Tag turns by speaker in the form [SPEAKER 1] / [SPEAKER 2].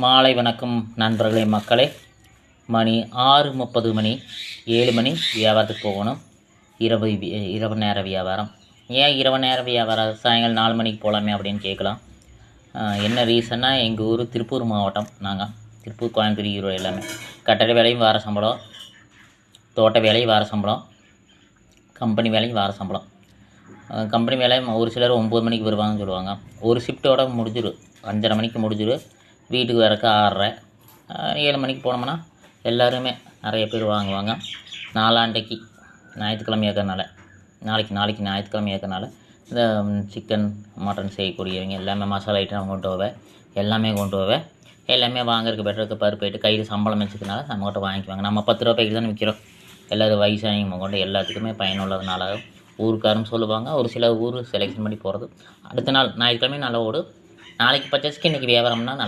[SPEAKER 1] மாலை வணக்கம் நண்பர்களே, மக்களே. மணி 6:30 மணி, 7 மணி வியாபாரத்துக்கு போகணும். இரவு நேர வியாபாரம். ஏன் இரவு நேர வியாபாரம்? சாயங்காலம் 4 மணிக்கு போகலாமே அப்படின்னு கேட்கலாம். என்ன ரீசன்னா, எங்கள் ஊர் திருப்பூர் மாவட்டம். நாங்கள் திருப்பூர், கோயம்புத்தூர், ஈரோடு எல்லாமே கட்டட வேலையும் வார சம்பளம், தோட்ட வேலையும் வார சம்பளம், கம்பெனி வேலையும் வார சம்பளம். கம்பெனி வேலை ஒரு சிலர் 9 மணிக்கு வருவாங்கன்னு சொல்லுவாங்க. ஒரு ஷிஃப்ட்டோட முடிஞ்சிடும். 5:30 மணிக்கு முடிஞ்சிடும். வீட்டுக்கு வரக்க 6:30. 7 மணிக்கு போனோம்னா எல்லாருமே நிறைய பேர் வாங்குவாங்க. நாளாண்டைக்கு ஞாயிற்றுக்கிழமை இருக்கிறனால, நாளைக்கு ஞாயிற்றுக்கிழமை இருக்கிறனால இந்த சிக்கன், மட்டன் செய்யக்கூடியவங்க எல்லாமே மசாலா ஐட்டம் கொண்டு போவேன். எல்லாமே வாங்குறதுக்கு பெட்டருக்கு பருப்பு போயிட்டு கையில் சம்பளம் வச்சுக்கனால நம்மகிட்ட வாங்கிக்குவாங்க. நம்ம 10 ரூபா பைக்கு தானே விற்கிறோம். எல்லோரும் வயசானவங்க கொண்டு எல்லாத்துக்குமே பயனுள்ளதுனால ஊருக்காரன்னு சொல்லுவாங்க. ஒரு சில ஊர் செலெக்ஷன் பண்ணி போகிறது. அடுத்த நாள் ஞாயிற்றுக்கிழமை நல்லா ஓடும். நாளைக்கு பர்ச்சேஸ்க்கு இன்றைக்கி வியாபாரம்னா நல்லா